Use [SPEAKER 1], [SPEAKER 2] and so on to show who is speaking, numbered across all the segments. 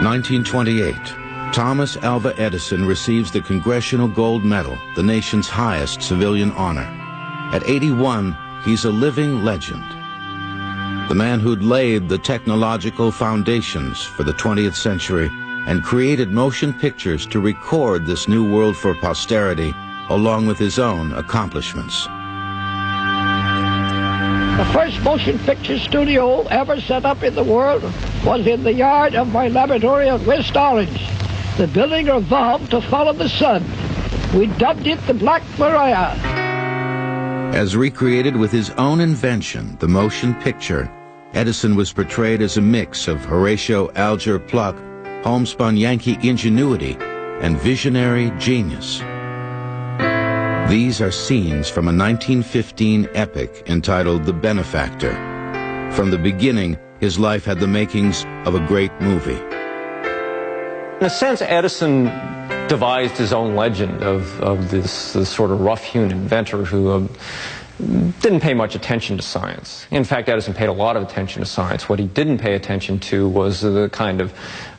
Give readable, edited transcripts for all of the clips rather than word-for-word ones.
[SPEAKER 1] 1928, Thomas Alva Edison receives the Congressional Gold Medal, the nation's highest civilian honor. At 81, he's a living legend. The man who'd laid the technological foundations for the 20th century and created motion pictures to record this new world for posterity, along with his own accomplishments.
[SPEAKER 2] The first motion picture studio ever set up in the world was in the yard of my laboratory at West Orange. The building revolved to follow the sun. We dubbed it the Black Maria.
[SPEAKER 1] As recreated with his own invention, the motion picture, Edison was portrayed as a mix of Horatio Alger pluck, homespun Yankee ingenuity, and visionary genius. These are scenes from a 1915 epic entitled The Benefactor. From the beginning, his life had the makings of a great movie.
[SPEAKER 3] In a sense, Edison devised his own legend of this sort of rough-hewn inventor who didn't pay much attention to science. In fact, Edison paid a lot of attention to science. What he didn't pay attention to was the kind of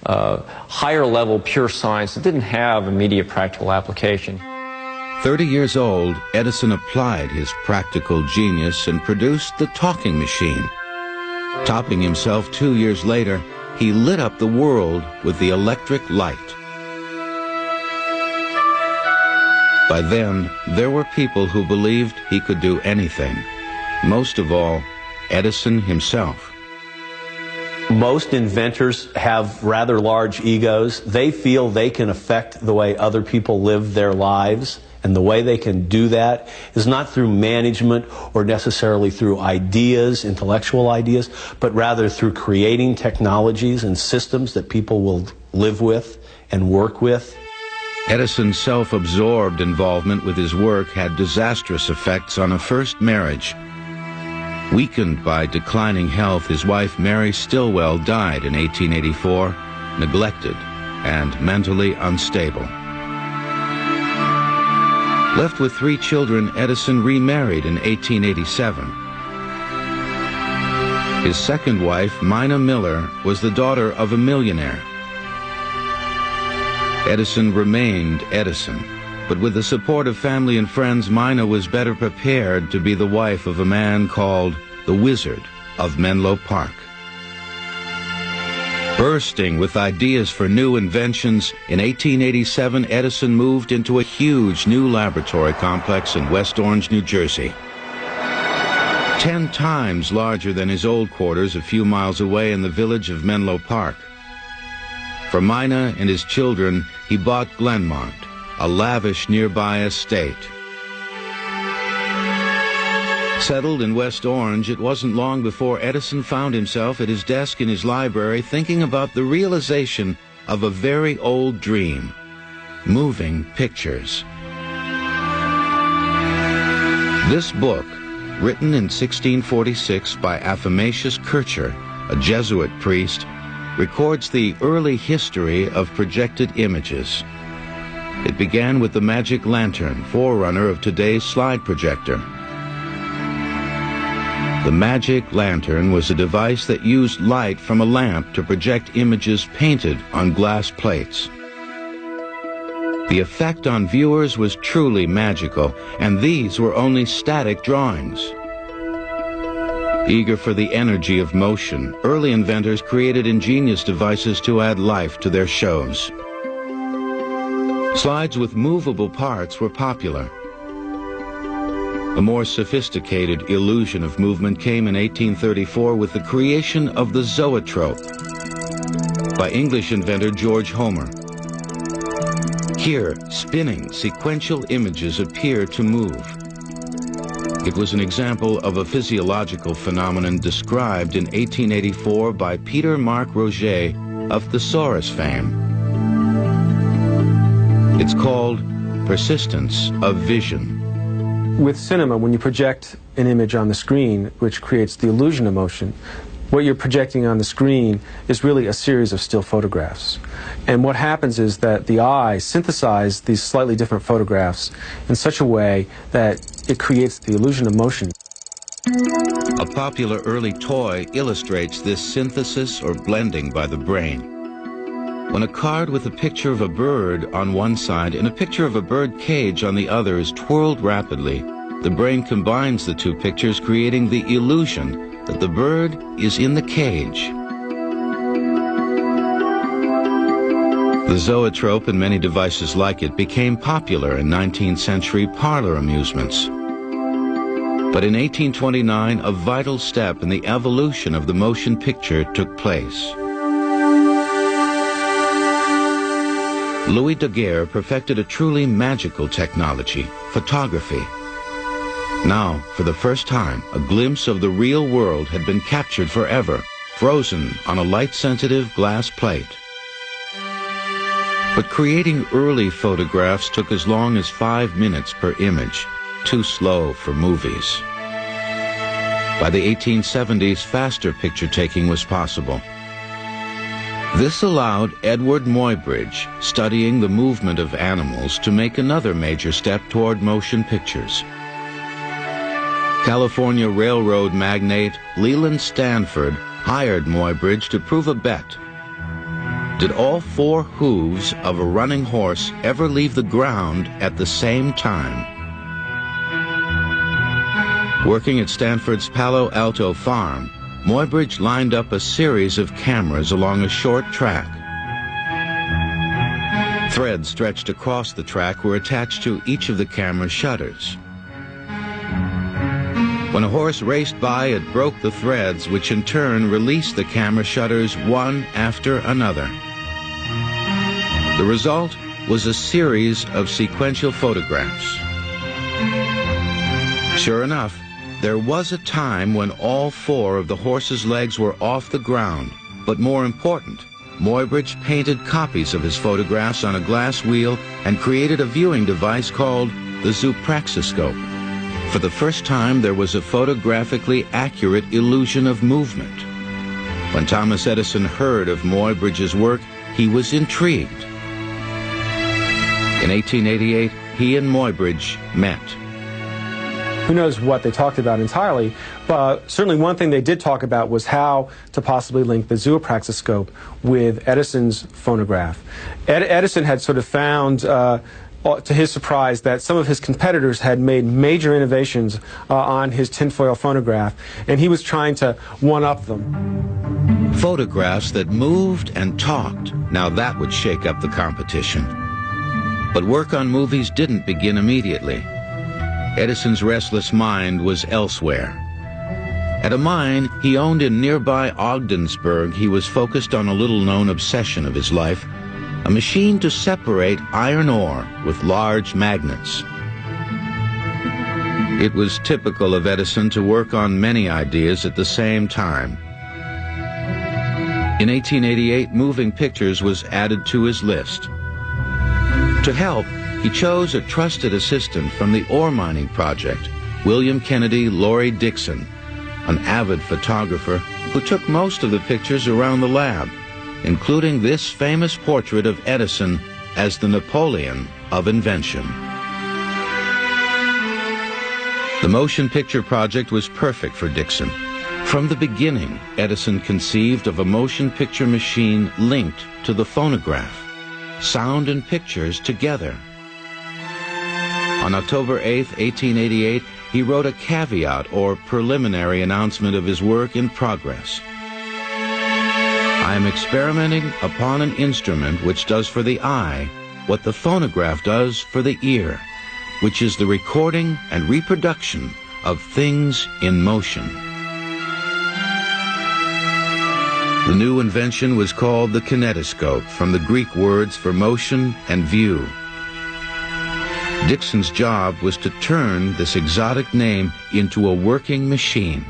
[SPEAKER 3] higher-level pure science that didn't have immediate practical application.
[SPEAKER 1] 30 years old, Edison applied his practical genius and produced the talking machine. Topping himself 2 years later, he lit up the world with the electric light. By then, there were people who believed he could do anything. Most of all, Edison himself.
[SPEAKER 4] Most inventors have rather large egos. They feel they can affect the way other people live their lives. And the way they can do that is not through management or necessarily through ideas, intellectual ideas, but rather through creating technologies and systems that people will live with and work with.
[SPEAKER 1] Edison's self-absorbed involvement with his work had disastrous effects on a first marriage. Weakened by declining health, his wife Mary Stilwell died in 1884, neglected and mentally unstable. Left with 3 children, Edison remarried in 1887. His second wife, Mina Miller, was the daughter of a millionaire. Edison remained Edison, but with the support of family and friends, Mina was better prepared to be the wife of a man called the Wizard of Menlo Park. Bursting with ideas for new inventions, in 1887, Edison moved into a huge new laboratory complex in West Orange, New Jersey. 10 times larger than his old quarters a few miles away in the village of Menlo Park. For Mina and his children, he bought Glenmont, a lavish nearby estate. Settled in West Orange, it wasn't long before Edison found himself at his desk in his library thinking about the realization of a very old dream: moving pictures. This book, written in 1646 by Athanasius Kircher, a Jesuit priest, records the early history of projected images. It began with the magic lantern, forerunner of today's slide projector. The magic lantern was a device that used light from a lamp to project images painted on glass plates. The effect on viewers was truly magical, and these were only static drawings. Eager for the energy of motion, early inventors created ingenious devices to add life to their shows. Slides with movable parts were popular. A more sophisticated illusion of movement came in 1834 with the creation of the zoetrope by English inventor George Homer. Here, spinning, sequential images appear to move. It was an example of a physiological phenomenon described in 1884 by Peter Mark Roget of thesaurus fame. It's called persistence of vision.
[SPEAKER 5] With cinema, when you project an image on the screen, which creates the illusion of motion, what you're projecting on the screen is really a series of still photographs. And what happens is that the eye synthesizes these slightly different photographs in such a way that it creates the illusion of motion.
[SPEAKER 1] A popular early toy illustrates this synthesis or blending by the brain. When a card with a picture of a bird on one side and a picture of a bird cage on the other is twirled rapidly, the brain combines the two pictures, creating the illusion that the bird is in the cage. The zoetrope and many devices like it became popular in 19th century parlor amusements. But in 1829, a vital step in the evolution of the motion picture took place. Louis Daguerre perfected a truly magical technology, photography. Now, for the first time, a glimpse of the real world had been captured forever, frozen on a light-sensitive glass plate. But creating early photographs took as long as 5 minutes per image, too slow for movies. By the 1870s, faster picture-taking was possible. This allowed Edward Muybridge, studying the movement of animals, to make another major step toward motion pictures. California railroad magnate Leland Stanford hired Muybridge to prove a bet. Did all 4 hooves of a running horse ever leave the ground at the same time? Working at Stanford's Palo Alto farm, Muybridge lined up a series of cameras along a short track. Threads stretched across the track were attached to each of the camera's shutters. When a horse raced by, it broke the threads, which in turn released the camera shutters one after another. The result was a series of sequential photographs. Sure enough, there was a time when all 4 of the horse's legs were off the ground, but more important, Muybridge painted copies of his photographs on a glass wheel and created a viewing device called the zoopraxiscope. For the first time, there was a photographically accurate illusion of movement. When Thomas Edison heard of Muybridge's work, he was intrigued. In 1888, he and Muybridge met.
[SPEAKER 5] Who knows what they talked about entirely, but certainly one thing they did talk about was how to possibly link the zoopraxiscope with Edison's phonograph. Edison had sort of found, to his surprise, that some of his competitors had made major innovations on his tinfoil phonograph, and he was trying to one-up them.
[SPEAKER 1] Photographs that moved and talked, now that would shake up the competition. But work on movies didn't begin immediately. Edison's restless mind was elsewhere. At a mine he owned in nearby Ogdensburg, he was focused on a little-known obsession of his life, a machine to separate iron ore with large magnets. It was typical of Edison to work on many ideas at the same time. In 1888, moving pictures was added to his list. To help, he chose a trusted assistant from the ore mining project, William Kennedy Laurie Dixon, an avid photographer who took most of the pictures around the lab, including this famous portrait of Edison as the Napoleon of invention. The motion picture project was perfect for Dixon. From the beginning, Edison conceived of a motion picture machine linked to the phonograph, sound and pictures together. On October 8, 1888, he wrote a caveat or preliminary announcement of his work in progress. I am experimenting upon an instrument which does for the eye what the phonograph does for the ear, which is the recording and reproduction of things in motion. The new invention was called the kinetoscope, from the Greek words for motion and view. Dixon's job was to turn this exotic name into a working machine.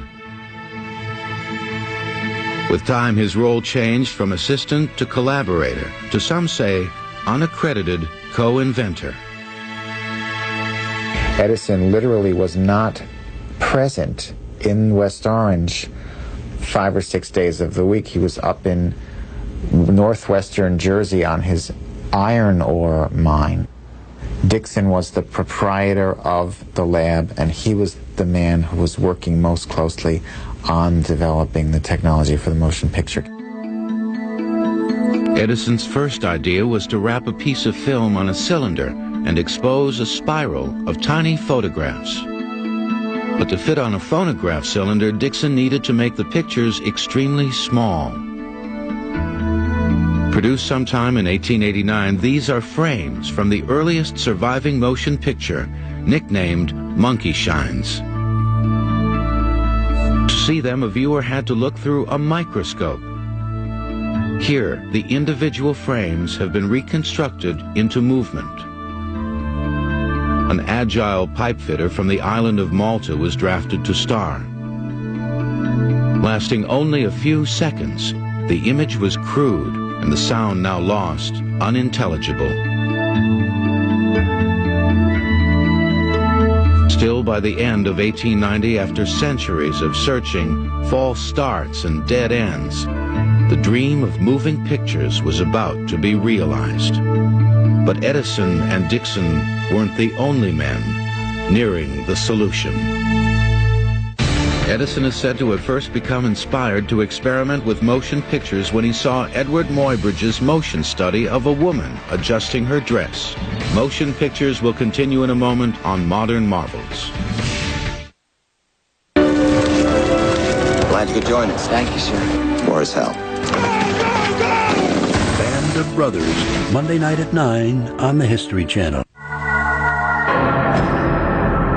[SPEAKER 1] With time, his role changed from assistant to collaborator, to some say, unaccredited co-inventor.
[SPEAKER 6] Edison literally was not present in West Orange 5 or 6 days of the week. He was up in northwestern Jersey on his iron ore mine. Dixon was the proprietor of the lab, and he was the man who was working most closely on developing the technology for the motion picture.
[SPEAKER 1] Edison's first idea was to wrap a piece of film on a cylinder and expose a spiral of tiny photographs. But to fit on a phonograph cylinder, Dickson needed to make the pictures extremely small. Produced sometime in 1889, these are frames from the earliest surviving motion picture, nicknamed Monkey Shines. To see them, a viewer had to look through a microscope. Here, the individual frames have been reconstructed into movement. An agile pipe fitter from the island of Malta was drafted to star. Lasting only a few seconds, the image was crude and the sound, now lost, unintelligible. Still, by the end of 1890, after centuries of searching, false starts and dead ends, the dream of moving pictures was about to be realized. But Edison and Dickson weren't the only men nearing the solution. Edison is said to have first become inspired to experiment with motion pictures when he saw Edward Muybridge's motion study of a woman adjusting her dress. Motion pictures will continue in a moment on Modern Marvels.
[SPEAKER 7] Glad you could join us.
[SPEAKER 2] Thank you, sir.
[SPEAKER 7] War is hell.
[SPEAKER 8] Band of Brothers, Monday night at 9 on the History Channel.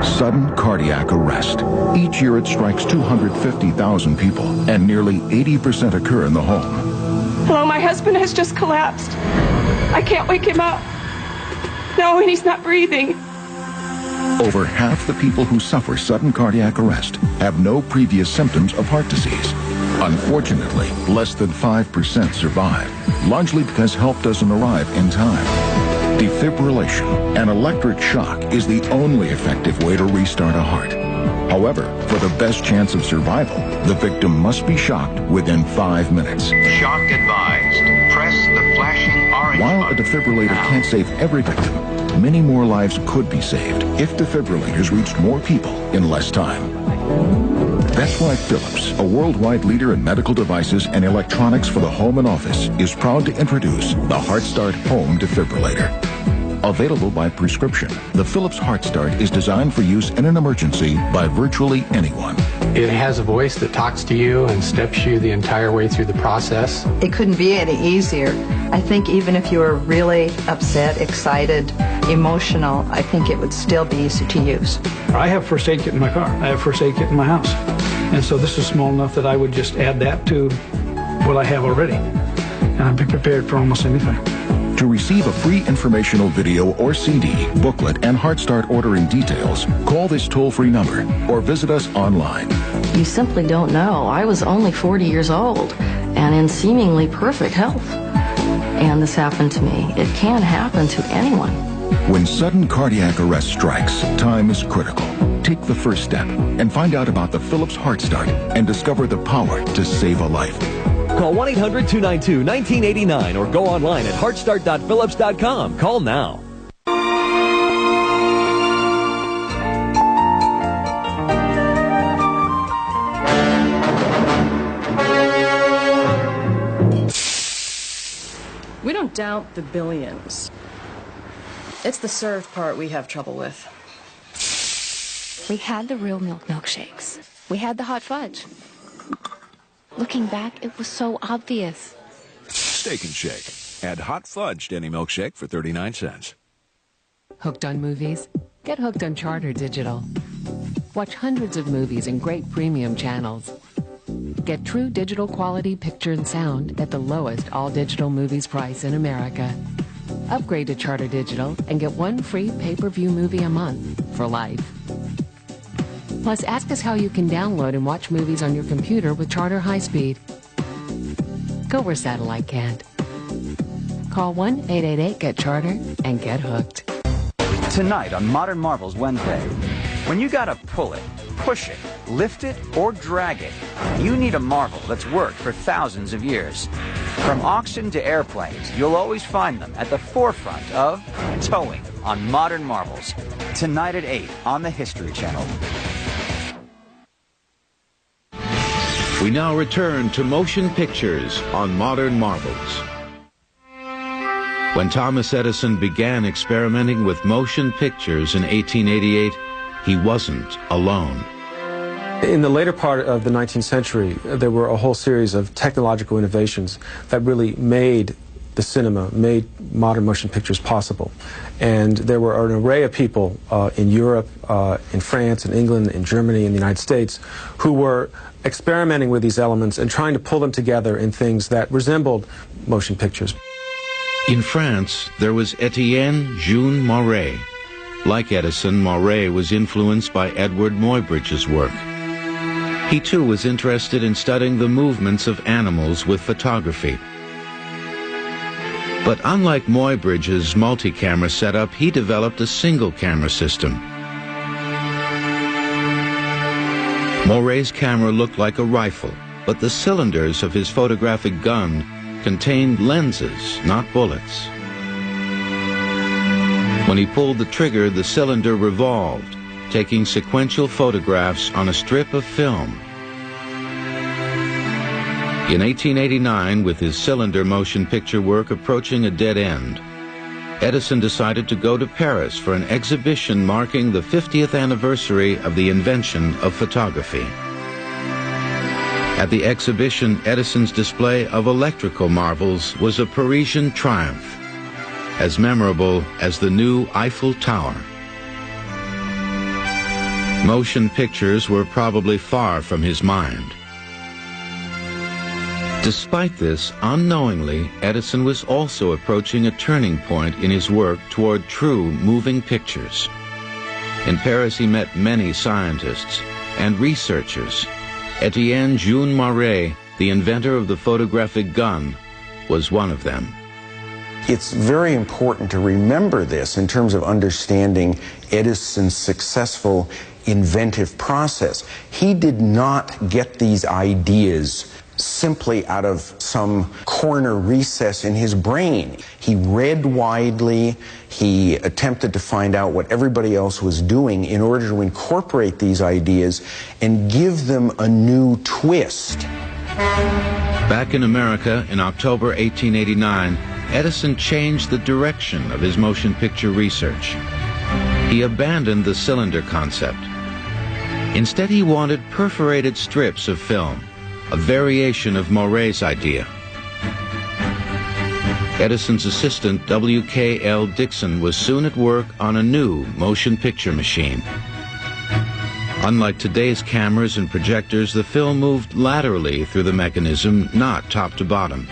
[SPEAKER 9] Sudden cardiac arrest. Each year it strikes 250,000 people, and nearly 80% occur in the home.
[SPEAKER 10] Hello, my husband has just collapsed. I can't wake him up. No, and he's not breathing.
[SPEAKER 9] Over half the people who suffer sudden cardiac arrest have no previous symptoms of heart disease. Unfortunately, less than 5% survive, largely because help doesn't arrive in time. Defibrillation, an electric shock, is the only effective way to restart a heart. However, for the best chance of survival, the victim must be shocked within 5 minutes.
[SPEAKER 11] Shock advised. Press the flashing orange
[SPEAKER 9] While a
[SPEAKER 11] button
[SPEAKER 9] defibrillator
[SPEAKER 11] now.
[SPEAKER 9] can't save every victim, many more lives could be saved if defibrillators reached more people in less time. That's why Philips, a worldwide leader in medical devices and electronics for the home and office, is proud to introduce the HeartStart Home Defibrillator. Available by prescription, the Philips HeartStart is designed for use in an emergency by virtually anyone.
[SPEAKER 12] It has a voice that talks to you and steps you the entire way through the process.
[SPEAKER 13] It couldn't be any easier. I think even if you were really upset, excited, emotional, I think it would still be easy to use.
[SPEAKER 14] I have first aid kit in my car. I have first aid kit in my house. And so this is small enough that I would just add that to what I have already. And I'd be prepared for almost anything.
[SPEAKER 9] To receive a free informational video or CD, booklet, and HeartStart ordering details, call this toll-free number or visit us online.
[SPEAKER 15] You simply don't know. I was only 40 years old and in seemingly perfect health. And this happened to me. It can happen to anyone.
[SPEAKER 9] When sudden cardiac arrest strikes, time is critical. Take the first step and find out about the Philips HeartStart and discover the power to save a life.
[SPEAKER 16] Call 1-800-292-1989 or go online at heartstart.philips.com. Call now.
[SPEAKER 17] We don't doubt the billions. It's the served part we have trouble with.
[SPEAKER 18] We had the real milk milkshakes. We had the hot fudge. Looking back, it was so obvious.
[SPEAKER 19] Steak and Shake. Add hot fudge to any milkshake for 39 cents.
[SPEAKER 20] Hooked on movies? Get hooked on Charter Digital. Watch hundreds of movies and great premium channels. Get true digital quality picture and sound at the lowest all-digital movies price in America. Upgrade to Charter Digital and get one free pay-per-view movie a month for life. Plus, ask us how you can download and watch movies on your computer with Charter High Speed. Go where satellite can't. Call 1-888-GET-CHARTER and get hooked.
[SPEAKER 21] Tonight on Modern Marvels Wednesday, when you gotta pull it, push it, lift it, or drag it, you need a marvel that's worked for thousands of years. From oxen to airplanes, you'll always find them at the forefront of towing on Modern Marvels. Tonight at 8 on the History Channel.
[SPEAKER 1] We now return to motion pictures on Modern Marvels. When Thomas Edison began experimenting with motion pictures in 1888, he wasn't alone.
[SPEAKER 5] In the later part of the 19th century, there were a whole series of technological innovations that really made the cinema, made modern motion pictures possible. And there were an array of people in Europe, in France, in England, in Germany, in the United States, who were experimenting with these elements and trying to pull them together in things that resembled motion pictures.
[SPEAKER 1] In France, there was Etienne Jules Moret. Like Edison, Moret was influenced by Edward Muybridge's work. He too was interested in studying the movements of animals with photography. But unlike Muybridge's multi-camera setup, he developed a single-camera system. Moret's camera looked like a rifle, but the cylinders of his photographic gun contained lenses, not bullets. When he pulled the trigger, the cylinder revolved, taking sequential photographs on a strip of film. In 1889, with his cylinder motion picture work approaching a dead end, Edison decided to go to Paris for an exhibition marking the 50th anniversary of the invention of photography. At the exhibition, Edison's display of electrical marvels was a Parisian triumph, as memorable as the new Eiffel Tower. Motion pictures were probably far from his mind. Despite this, unknowingly, Edison was also approaching a turning point in his work toward true moving pictures. In Paris, he met many scientists and researchers. Etienne Jules Moret, the inventor of the photographic gun, was one of them.
[SPEAKER 3] It's very important to remember this in terms of understanding Edison's successful inventive process. He did not get these ideas simply out of some corner recess in his brain. He read widely, he attempted to find out what everybody else was doing in order to incorporate these ideas and give them a new twist.
[SPEAKER 1] Back in America in October 1889, Edison changed the direction of his motion picture research. He abandoned the cylinder concept. Instead, he wanted perforated strips of film, a variation of Moret's idea. Edison's assistant, W.K.L. Dixon, was soon at work on a new motion picture machine. Unlike today's cameras and projectors, the film moved laterally through the mechanism, not top to bottom.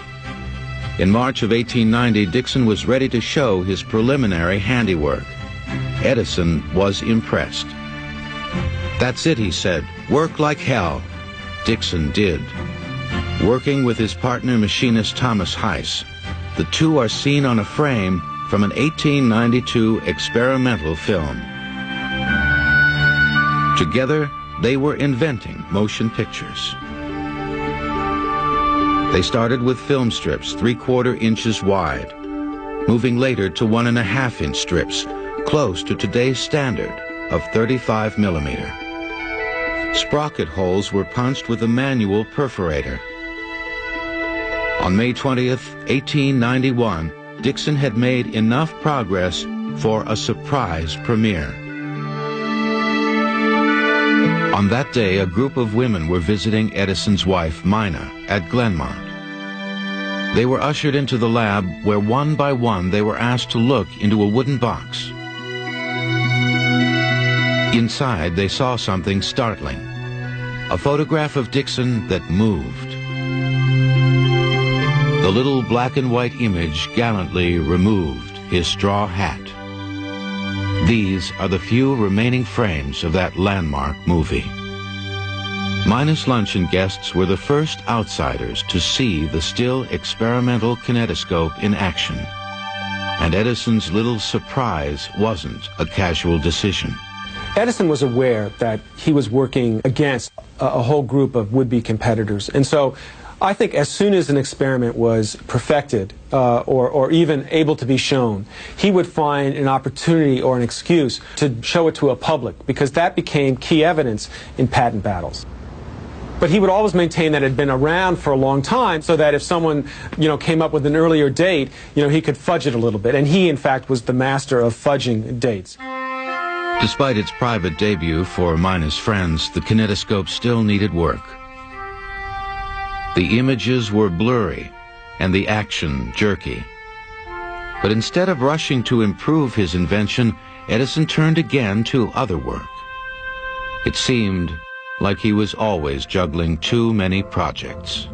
[SPEAKER 1] In March of 1890, Dixon was ready to show his preliminary handiwork. Edison was impressed. "That's it," he said. "Work like hell." Dixon did. Working with his partner machinist Thomas Heiss, the two are seen on a frame from an 1892 experimental film. Together, they were inventing motion pictures. They started with film strips 3/4 inches wide, moving later to 1.5-inch strips, close to today's standard of 35 millimeter. Sprocket holes were punched with a manual perforator. On May 20th, 1891, Dixon had made enough progress for a surprise premiere. On that day, a group of women were visiting Edison's wife, Mina, at Glenmont. They were ushered into the lab where one by one they were asked to look into a wooden box. Inside, they saw something startling, a photograph of Dixon that moved. The little black and white image gallantly removed his straw hat. These are the few remaining frames of that landmark movie. Minus luncheon guests were the first outsiders to see the still experimental kinetoscope in action. And Edison's little surprise wasn't a casual decision.
[SPEAKER 5] Edison was aware that he was working against a whole group of would-be competitors. And so I think as soon as an experiment was perfected or even able to be shown, he would find an opportunity or an excuse to show it to a public, because that became key evidence in patent battles. But he would always maintain that it had been around for a long time, so that if someone, came up with an earlier date, he could fudge it a little bit. And he, in fact, was the master of fudging dates.
[SPEAKER 1] Despite its private debut for Mina's friends, the kinetoscope still needed work. The images were blurry and the action jerky. But instead of rushing to improve his invention, Edison turned again to other work. It seemed like he was always juggling too many projects.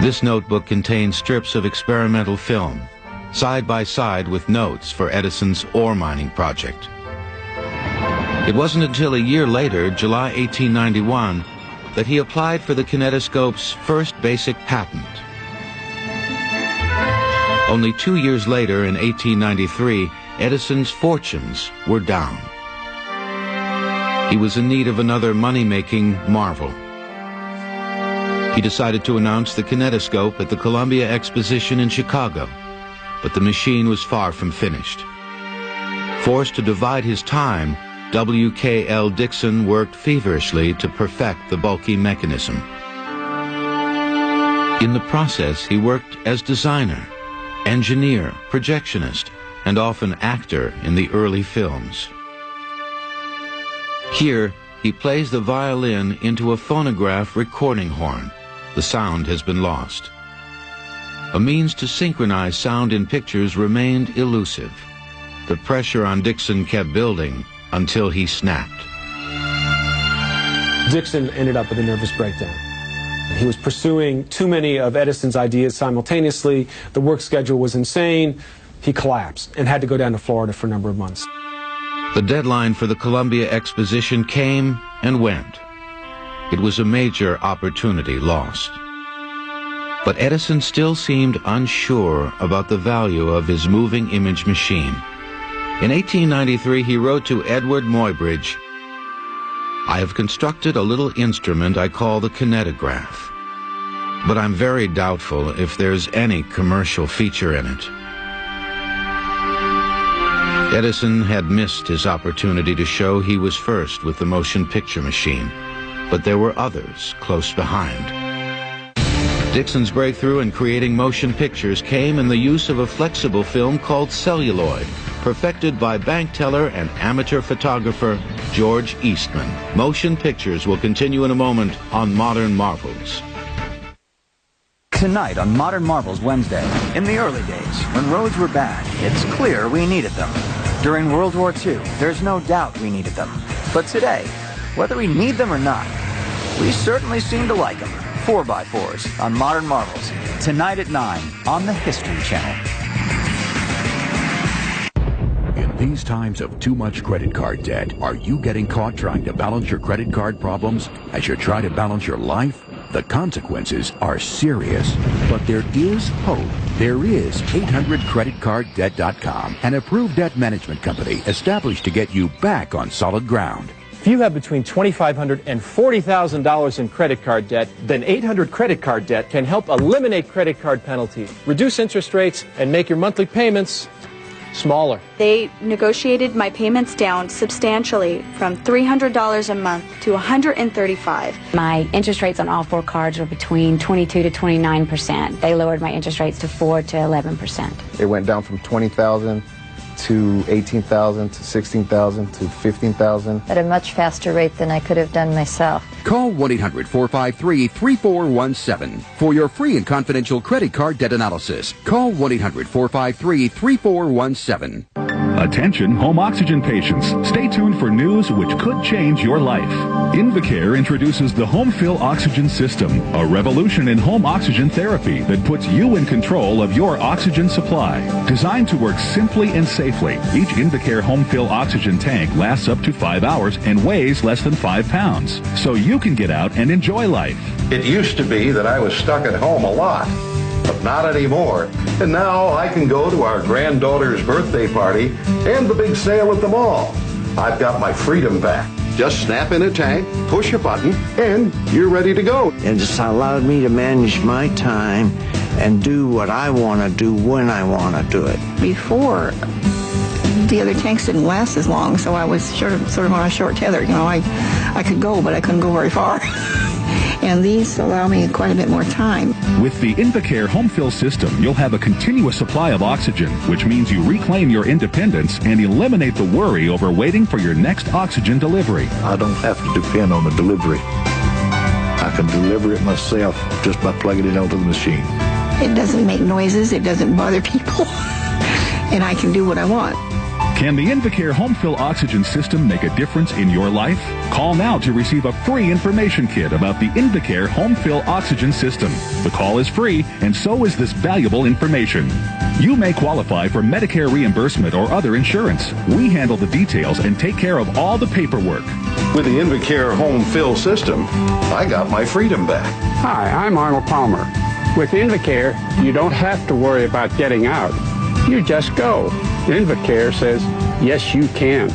[SPEAKER 1] This notebook contains strips of experimental film, side by side with notes for Edison's ore mining project. It wasn't until a year later, July 1891, that he applied for the kinetoscope's first basic patent. Only 2 years later, in 1893, Edison's fortunes were down. He was in need of another money-making marvel. He decided to announce the kinetoscope at the Columbia Exposition in Chicago, but the machine was far from finished. Forced to divide his time, W.K.L. Dixon worked feverishly to perfect the bulky mechanism. In the process, he worked as designer, engineer, projectionist, and often actor in the early films. Here, he plays the violin into a phonograph recording horn. The sound has been lost. A means to synchronize sound in pictures remained elusive. The pressure on Dixon kept building until he snapped.
[SPEAKER 5] Dixon ended up with a nervous breakdown. He was pursuing too many of Edison's ideas simultaneously. The work schedule was insane. He collapsed and had to go down to Florida for a number of months.
[SPEAKER 1] The deadline for the Columbia Exposition came and went. It was a major opportunity lost. But Edison still seemed unsure about the value of his moving image machine. In 1893, he wrote to Edward Muybridge, "I have constructed a little instrument I call the kinetograph, but I'm very doubtful if there's any commercial feature in it." Edison had missed his opportunity to show he was first with the motion picture machine, but there were others close behind. Dixon's breakthrough in creating motion pictures came in the use of a flexible film called celluloid, perfected by bank teller and amateur photographer George Eastman. Motion pictures will continue in a moment on Modern Marvels.
[SPEAKER 21] Tonight on Modern Marvels Wednesday. In the early days, when roads were bad, it's clear we needed them. During World War II, there's no doubt we needed them. But today, whether we need them or not, we certainly seem to like them. 4x4s on Modern Marvels. Tonight at 9 on the History Channel.
[SPEAKER 19] In these times of too much credit card debt, are you getting caught trying to balance your credit card problems as you try to balance your life? The consequences are serious, but there is hope. There is 800creditcarddebt.com, an approved debt management company established to get you back on solid ground.
[SPEAKER 4] If you have between $2,500 and $40,000 in credit card debt, then 800 Credit Card Debt can help eliminate credit card penalties, reduce interest rates, and make your monthly payments smaller.
[SPEAKER 22] They negotiated my payments down substantially from $300 a month to $135.
[SPEAKER 23] My interest rates on all four cards were between 22 to 29%. They lowered my interest rates to 4 to 11%.
[SPEAKER 24] It went down from $20,000 to $18,000 to $16,000 to $15,000.
[SPEAKER 25] At a much faster rate than I could have done myself.
[SPEAKER 19] Call 1-800-453-3417 for your free and confidential credit card debt analysis. Call 1-800-453-3417.
[SPEAKER 9] Attention home oxygen patients. Stay tuned for news which could change your life. Invacare introduces the Home Fill Oxygen System, a revolution in home oxygen therapy that puts you in control of your oxygen supply. Designed to work simply and safely, each Invacare Home Fill Oxygen tank lasts up to 5 hours and weighs less than 5 pounds, so you can get out and enjoy life.
[SPEAKER 26] It used to be that I was stuck at home a lot, but not anymore. And now I can go to our granddaughter's birthday party and the big sale at the mall. I've got my freedom back. Just snap in a tank, push a button, and you're ready to go.
[SPEAKER 27] And it's allowed me to manage my time and do what I want to do when I want to do it.
[SPEAKER 28] Before,
[SPEAKER 2] the other tanks didn't last as long, so I was sort of on a short tether. You know, I could go, but I couldn't go very far. And these allow me quite a bit more time.
[SPEAKER 6] With the Invacare home fill system, you'll have a continuous supply of oxygen, which means you reclaim your independence and eliminate the worry over waiting for your next oxygen delivery.
[SPEAKER 7] I don't have to depend on the delivery. I can deliver it myself just by plugging it onto the machine.
[SPEAKER 2] It doesn't make noises, it doesn't bother people, and I can do what I want.
[SPEAKER 6] Can the Invacare home fill oxygen system make a difference in your life? Call now to receive a free information kit about the Invacare home fill oxygen system. The call is free, and so is this valuable information. You may qualify for Medicare reimbursement or other insurance. We handle the details and take care of all the paperwork.
[SPEAKER 26] With the Invacare home fill system, I got my freedom back.
[SPEAKER 8] Hi, I'm Arnold Palmer. With Invacare, you don't have to worry about getting out. You just go. Invacare says, yes, you can.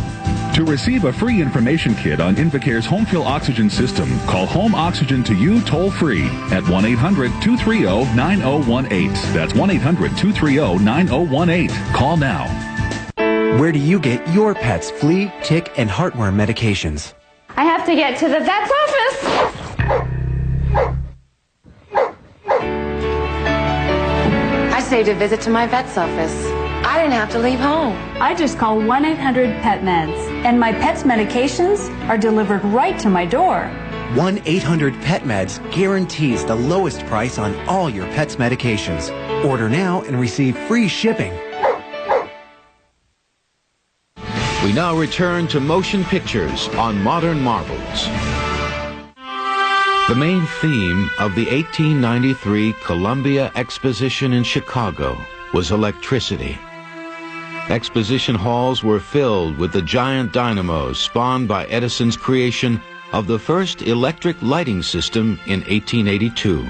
[SPEAKER 6] To receive a free information kit on Invacare's home fill oxygen system, call Home Oxygen to You toll-free at 1-800-230-9018. That's 1-800-230-9018. Call now.
[SPEAKER 10] Where do you get your pet's flea, tick, and heartworm medications?
[SPEAKER 11] I have to get to the vet's office.
[SPEAKER 12] I saved a visit to my vet's office. I didn't have to leave home.
[SPEAKER 28] I just called 1-800-PET-MEDS, and my pet's medications are delivered right to my door.
[SPEAKER 10] 1-800-PET-MEDS guarantees the lowest price on all your pet's medications. Order now and receive free shipping.
[SPEAKER 1] We now return to motion pictures on Modern Marvels. The main theme of the 1893 Columbia Exposition in Chicago was electricity. Exposition halls were filled with the giant dynamos spawned by Edison's creation of the first electric lighting system in 1882.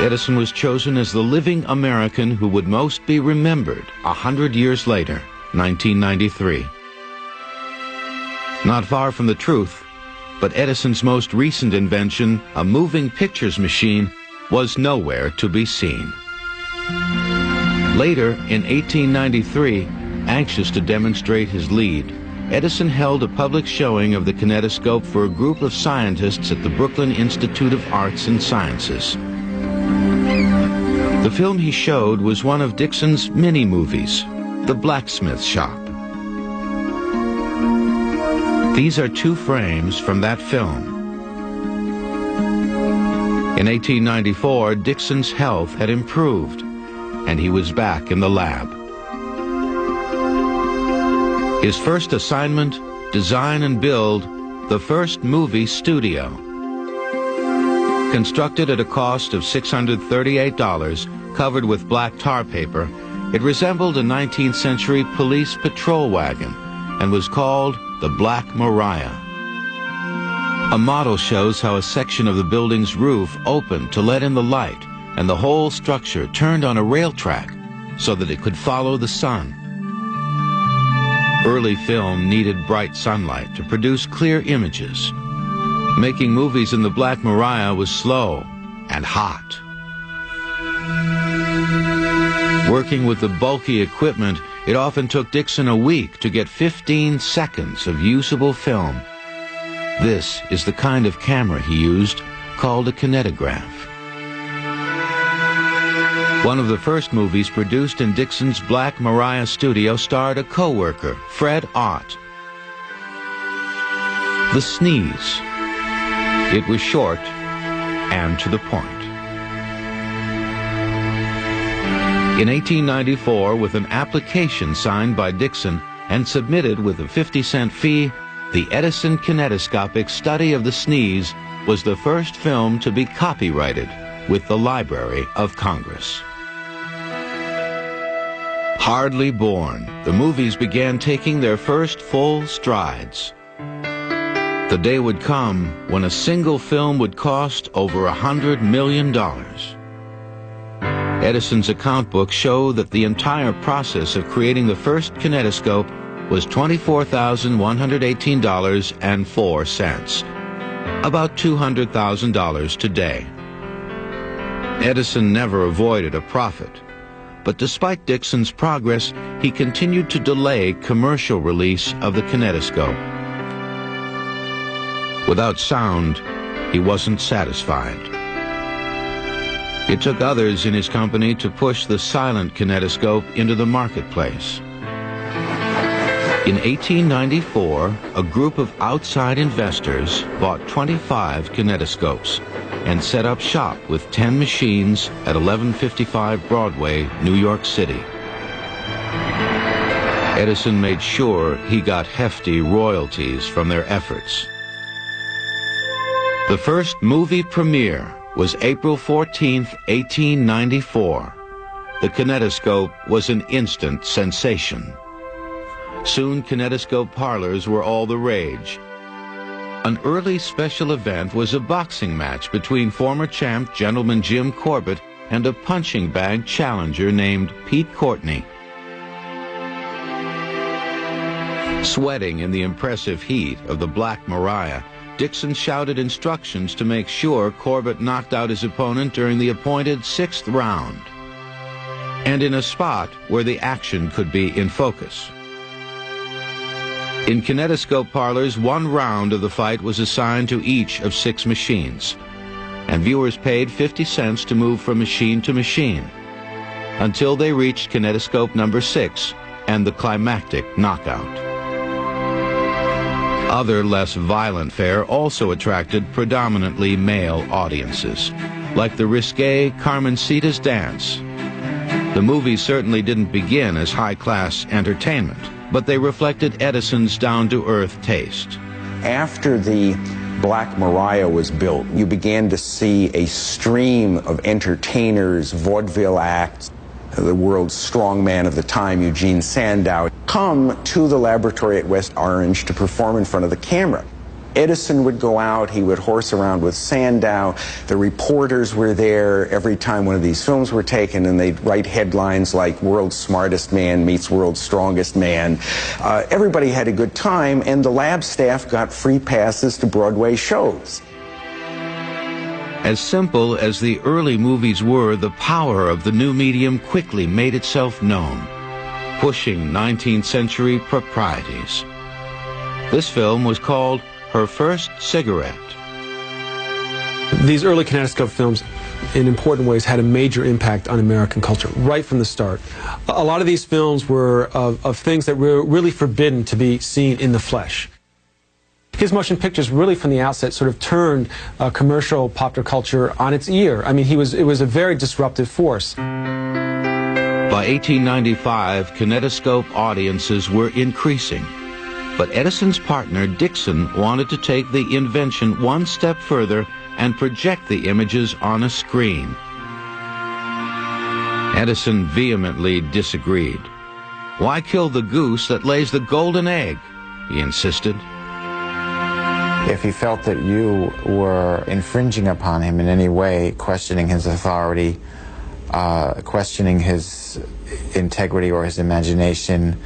[SPEAKER 1] Edison was chosen as the living American who would most be remembered 100 years later, 1993. Not far from the truth, but Edison's most recent invention, a moving pictures machine, was nowhere to be seen. Later, in 1893, anxious to demonstrate his lead, Edison held a public showing of the kinetoscope for a group of scientists at the Brooklyn Institute of Arts and Sciences. The film he showed was one of Dixon's mini-movies, The Blacksmith Shop. These are two frames from that film. In 1894, Dixon's health had improved, and he was back in the lab. His first assignment, design and build the first movie studio. Constructed at a cost of $638, covered with black tar paper, it resembled a 19th century police patrol wagon and was called the Black Maria. A model shows how a section of the building's roof opened to let in the light, and the whole structure turned on a rail track so that it could follow the sun. Early film needed bright sunlight to produce clear images. Making movies in the Black Maria was slow and hot. Working with the bulky equipment, it often took Dixon a week to get 15 seconds of usable film. This is the kind of camera he used, called a kinetograph. One of the first movies produced in Dixon's Black Maria studio starred a co-worker, Fred Ott. The Sneeze. It was short and to the point. In 1894, with an application signed by Dixon and submitted with a 50-cent fee, the Edison kinetoscopic study of the sneeze was the first film to be copyrighted with the Library of Congress. Hardly born, the movies began taking their first full strides. The day would come when a single film would cost over $100 million. Edison's account books show that the entire process of creating the first kinetoscope was $24,118.04, about $200,000 today. Edison never avoided a profit, But despite Dixon's progress, he continued to delay commercial release of the kinetoscope. Without sound, he wasn't satisfied. It took others in his company to push the silent kinetoscope into the marketplace. In 1894, a group of outside investors bought 25 kinetoscopes and set up shop with 10 machines at 1155 Broadway, New York City. Edison made sure he got hefty royalties from their efforts. The first movie premiere was April 14, 1894. The kinetoscope was an instant sensation. Soon kinetoscope parlors were all the rage. An early special event was a boxing match between former champ Gentleman Jim Corbett and a punching bag challenger named Pete Courtney. Sweating in the impressive heat of the Black Maria, Dixon shouted instructions to make sure Corbett knocked out his opponent during the appointed 6th round, and in a spot where the action could be in focus. In kinetoscope parlors, 1 round of the fight was assigned to each of 6 machines, and viewers paid 50 cents to move from machine to machine until they reached kinetoscope number 6 and the climactic knockout. Other less violent fare also attracted predominantly male audiences, like the risque Carmencita's Dance. The movies certainly didn't begin as high-class entertainment, but they reflected Edison's down-to-earth taste.
[SPEAKER 3] After the Black Maria was built, you began to see a stream of entertainers, vaudeville acts. The world's strongman of the time, Eugene Sandow, come to the laboratory at West Orange to perform in front of the camera. Edison would go out, he would horse around with Sandow, the reporters were there every time one of these films were taken, and they'd write headlines like "World's Smartest Man Meets World's Strongest Man." Everybody had a good time, and the lab staff got free passes to Broadway shows.
[SPEAKER 1] As simple as the early movies were, the power of the new medium quickly made itself known, pushing 19th century proprieties. This film was called Her First Cigarette.
[SPEAKER 5] These early kinetoscope films, in important ways, had a major impact on American culture right from the start. A lot of these films were of things that were really forbidden to be seen in the flesh. His motion pictures really from the outset sort of turned commercial popular culture on its ear. I mean, it was a very disruptive force.
[SPEAKER 1] By 1895, kinetoscope audiences were increasing. But Edison's partner, Dixon, wanted to take the invention one step further and project the images on a screen. Edison vehemently disagreed. "Why kill the goose that lays the golden egg?" he insisted.
[SPEAKER 13] If he felt that you were infringing upon him in any way, questioning his authority, questioning his integrity or his imagination,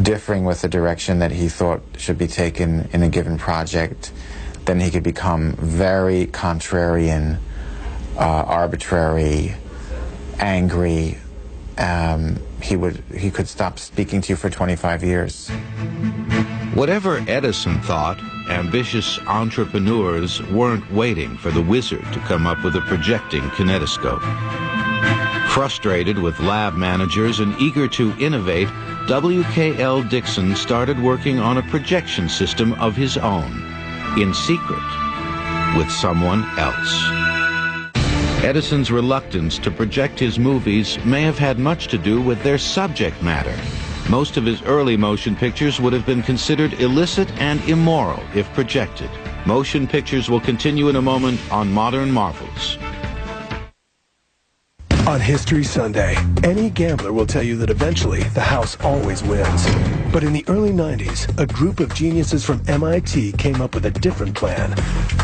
[SPEAKER 13] differing with the direction that he thought should be taken in a given project, then he could become very contrarian, arbitrary, angry. He could stop speaking to you for 25 years.
[SPEAKER 1] Whatever Edison thought, ambitious entrepreneurs weren't waiting for the wizard to come up with a projecting kinetoscope. Frustrated with lab managers and eager to innovate, W.K.L. Dixon started working on a projection system of his own, in secret, with someone else. Edison's reluctance to project his movies may have had much to do with their subject matter. Most of his early motion pictures would have been considered illicit and immoral if projected. Motion pictures will continue in a moment on Modern Marvels.
[SPEAKER 14] On History Sunday, any gambler will tell you that eventually the house always wins. But in the early 90s, a group of geniuses from MIT came up with a different plan.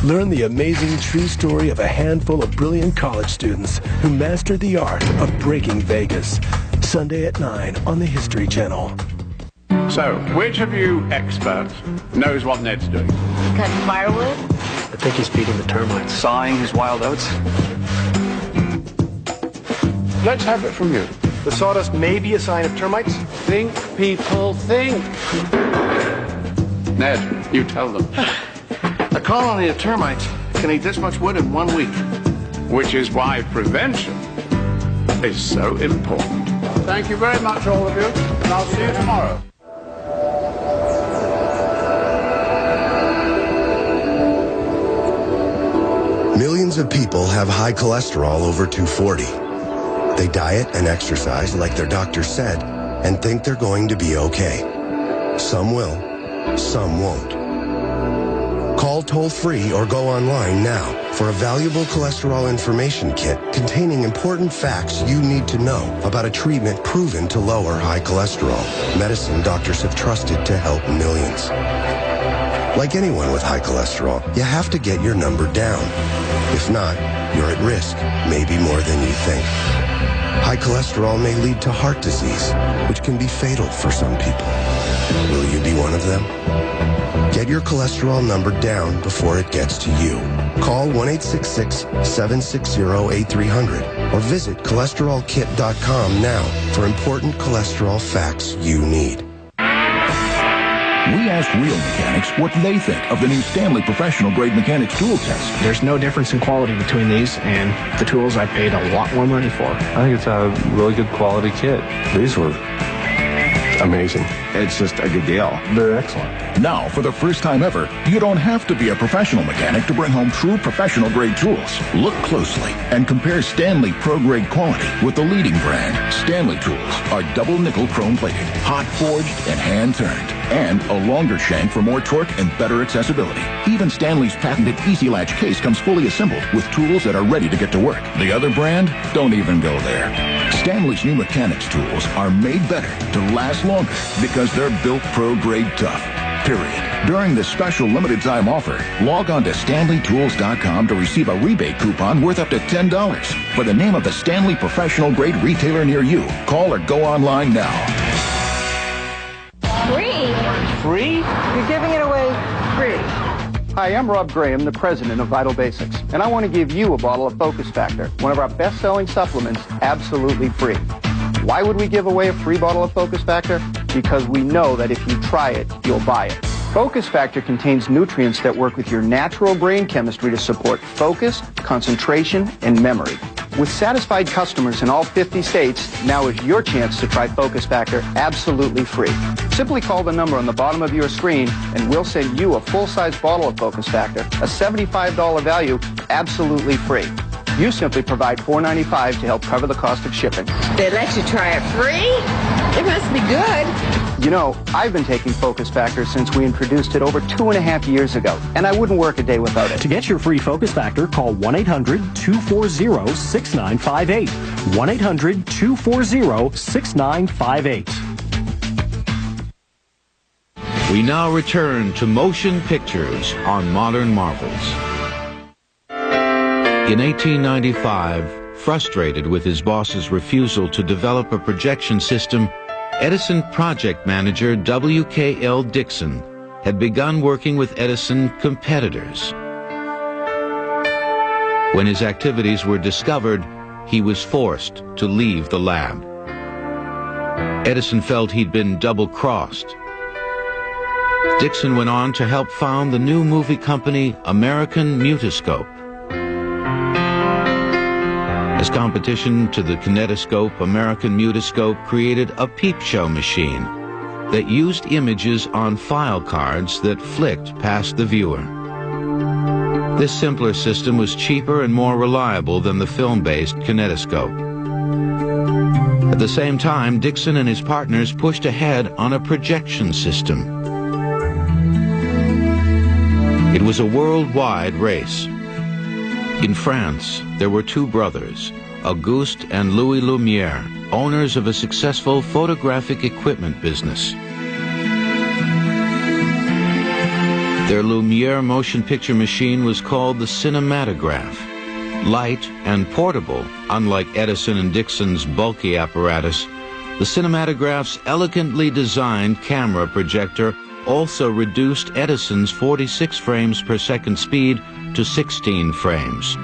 [SPEAKER 14] Learn the amazing true story of a handful of brilliant college students who mastered the art of breaking Vegas. Sunday at 9 on the History Channel.
[SPEAKER 8] So, which of you experts knows what Ned's doing?
[SPEAKER 12] Cutting firewood?
[SPEAKER 14] I think he's feeding the termites.
[SPEAKER 8] Sawing his wild oats? Let's have it from you.
[SPEAKER 14] The sawdust may be a sign of termites.
[SPEAKER 8] Think, people, think. Ned, you tell them.
[SPEAKER 4] A colony of termites can eat this much wood in 1 week.
[SPEAKER 8] Which is why prevention is so important. Thank you very much, all of you, and I'll see you tomorrow.
[SPEAKER 15] Millions of people have high cholesterol over 240. They diet and exercise like their doctor said and think they're going to be okay. Some will, some won't. Call toll-free or go online now for a valuable cholesterol information kit containing important facts you need to know about a treatment proven to lower high cholesterol. Medicine doctors have trusted to help millions. Like anyone with high cholesterol, you have to get your number down. If not, you're at risk, maybe more than you think. High cholesterol may lead to heart disease, which can be fatal for some people. Will you be one of them? Get your cholesterol number down before it gets to you. Call 1-866-760-8300 or visit cholesterolkit.com now for important cholesterol facts you need.
[SPEAKER 9] We asked real mechanics what they think of the new Stanley Professional Grade Mechanics Tool Test.
[SPEAKER 16] There's no difference in quality between these and the tools I paid a lot more money for.
[SPEAKER 17] I think it's a really good quality kit. These were amazing.
[SPEAKER 7] It's just a good deal.
[SPEAKER 17] They're excellent.
[SPEAKER 9] Now, for the first time ever, you don't have to be a professional mechanic to bring home true professional grade tools. Look closely and compare Stanley Pro Grade quality with the leading brand. Stanley tools are double nickel chrome plated, hot forged and hand turned, and a longer shank for more torque and better accessibility. Even Stanley's patented Easy Latch case comes fully assembled with tools that are ready to get to work. The other brand? Don't even go there. Stanley's new mechanics tools are made better to last longer because they're built pro grade tough. Period. During this special limited time offer, log on to StanleyTools.com to receive a rebate coupon worth up to $10 for the name of the Stanley Professional Grade retailer near you. Call or go online now.
[SPEAKER 11] Free?
[SPEAKER 18] Free?
[SPEAKER 11] You're giving it away free.
[SPEAKER 18] Hi, I'm Rob Graham, the president of Vital Basics, and I want to give you a bottle of Focus Factor, one of our best-selling supplements, absolutely free. Why would we give away a free bottle of Focus Factor? Because we know that if you try it, you'll buy it. Focus Factor contains nutrients that work with your natural brain chemistry to support focus, concentration, and memory. With satisfied customers in all 50 states, now is your chance to try Focus Factor absolutely free. Simply call the number on the bottom of your screen and we'll send you a full-size bottle of Focus Factor, a $75 value, absolutely free. You simply provide $4.95 to help cover the cost of shipping.
[SPEAKER 11] They let you try it free? It must be good.
[SPEAKER 18] You know, I've been taking Focus Factor since we introduced it over 2.5 years ago, and I wouldn't work a day without it.
[SPEAKER 20] To get your free Focus Factor, call 1-800-240-6958. 1-800-240-6958.
[SPEAKER 1] We now return to motion pictures on Modern Marvels. In 1895, frustrated with his boss's refusal to develop a projection system, Edison project manager W.K.L. Dixon had begun working with Edison competitors. When his activities were discovered, he was forced to leave the lab. Edison felt he'd been double-crossed. Dixon went on to help found the new movie company American Mutoscope. As competition to the kinetoscope, American Mutoscope created a peep show machine that used images on file cards that flicked past the viewer. This simpler system was cheaper and more reliable than the film-based kinetoscope. At the same time, Dixon and his partners pushed ahead on a projection system. It was a worldwide race. In France, there were two brothers, Auguste and Louis Lumière, owners of a successful photographic equipment business. Their Lumière motion picture machine was called the cinematograph. Light and portable, unlike Edison and Dixon's bulky apparatus, the cinematograph's elegantly designed camera projector also reduced Edison's 46 frames per second speed to 16 frames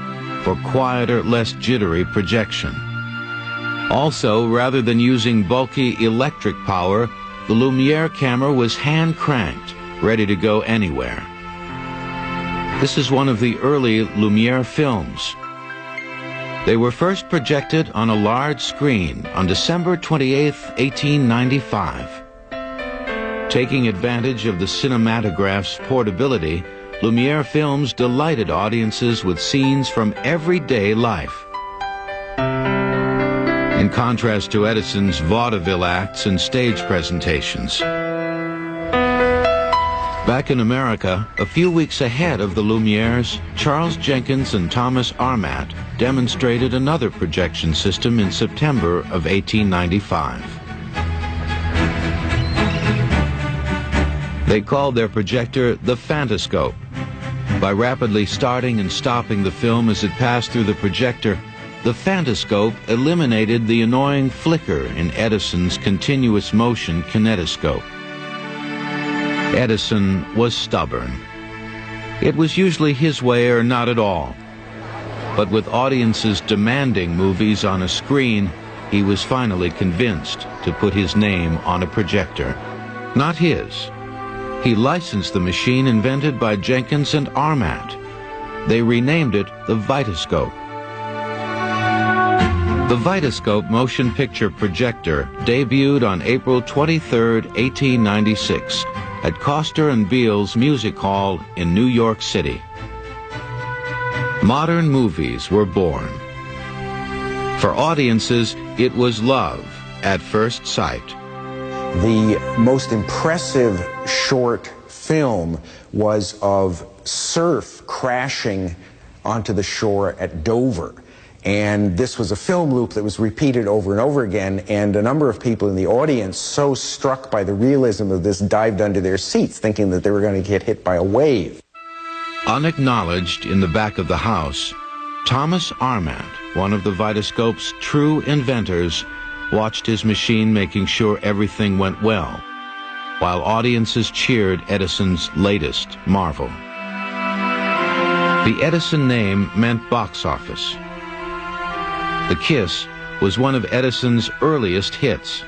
[SPEAKER 1] for quieter, less jittery projection. Also, rather than using bulky electric power, the Lumiere camera was hand-cranked, ready to go anywhere. This is one of the early Lumiere films. They were first projected on a large screen on December 28, 1895. Taking advantage of the cinematograph's portability, Lumiere films delighted audiences with scenes from everyday life. In contrast to Edison's vaudeville acts and stage presentations. Back in America, a few weeks ahead of the Lumieres, Charles Jenkins and Thomas Armat demonstrated another projection system in September of 1895. They called their projector the Phantascope. By rapidly starting and stopping the film as it passed through the projector, the Phantascope eliminated the annoying flicker in Edison's continuous motion kinetoscope. Edison was stubborn. It was usually his way or not at all. But with audiences demanding movies on a screen, he was finally convinced to put his name on a projector. Not his. He licensed the machine invented by Jenkins and Armat. They renamed it the Vitascope. The Vitascope motion picture projector debuted on April 23, 1896, at Coster and Beale's Music Hall in New York City. Modern movies were born. For audiences, it was love at first sight.
[SPEAKER 3] The most impressive short film was of surf crashing onto the shore at Dover. And this was a film loop that was repeated over and over again, and a number of people in the audience, so struck by the realism of this, dived under their seats thinking that they were going to get hit by a wave.
[SPEAKER 1] Unacknowledged in the back of the house, Thomas Armat, one of the Vitascope's true inventors, watched his machine making sure everything went well, while audiences cheered Edison's latest marvel. The Edison name meant box office. The Kiss was one of Edison's earliest hits.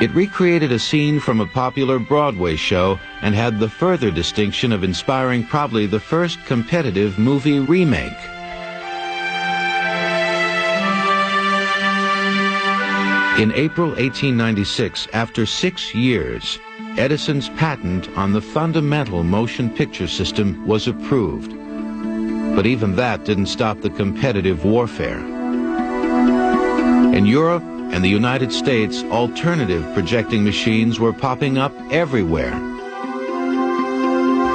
[SPEAKER 1] It recreated a scene from a popular Broadway show and had the further distinction of inspiring probably the first competitive movie remake. In April 1896, after 6 years, Edison's patent on the fundamental motion picture system was approved. But even that didn't stop the competitive warfare. In Europe and the United States, alternative projecting machines were popping up everywhere.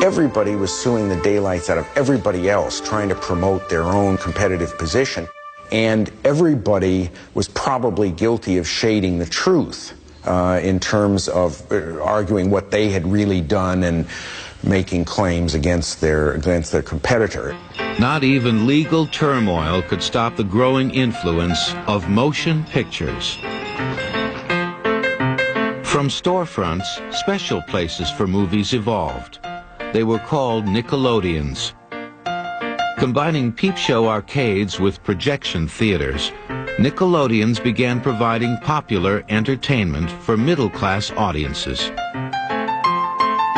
[SPEAKER 3] Everybody was suing the daylights out of everybody else, trying to promote their own competitive position. And everybody was probably guilty of shading the truth in terms of arguing what they had really done and making claims against their competitor.
[SPEAKER 1] Not even legal turmoil could stop the growing influence of motion pictures. From storefronts, special places for movies evolved. They were called Nickelodeons. Combining peep show arcades with projection theaters, Nickelodeons began providing popular entertainment for middle-class audiences.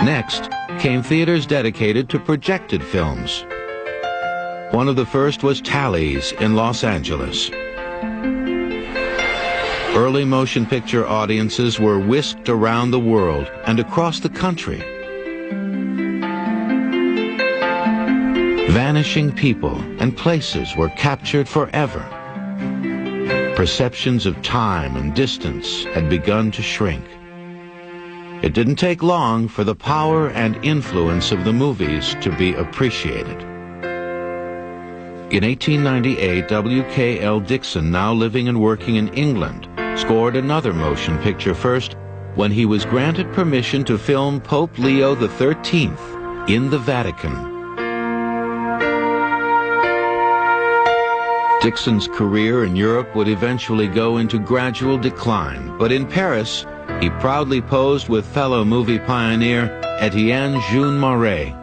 [SPEAKER 1] Next came theaters dedicated to projected films. One of the first was Tally's in Los Angeles. Early motion picture audiences were whisked around the world and across the country. Vanishing people and places were captured forever. Perceptions of time and distance had begun to shrink. It didn't take long for the power and influence of the movies to be appreciated. In 1898, W.K.L. Dixon, now living and working in England, scored another motion picture first when he was granted permission to film Pope Leo XIII in the Vatican. Dixon's career in Europe would eventually go into gradual decline, but in Paris, he proudly posed with fellow movie pioneer Etienne Jean Marais.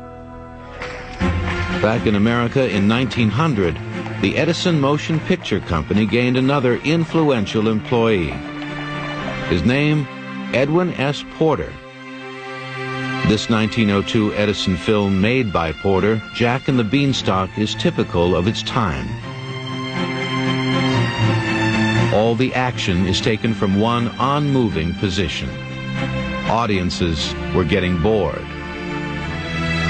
[SPEAKER 1] Back in America in 1900, the Edison Motion Picture Company gained another influential employee. His name, Edwin S. Porter. This 1902 Edison film made by Porter, Jack and the Beanstalk, is typical of its time. All the action is taken from one unmoving position. Audiences were getting bored.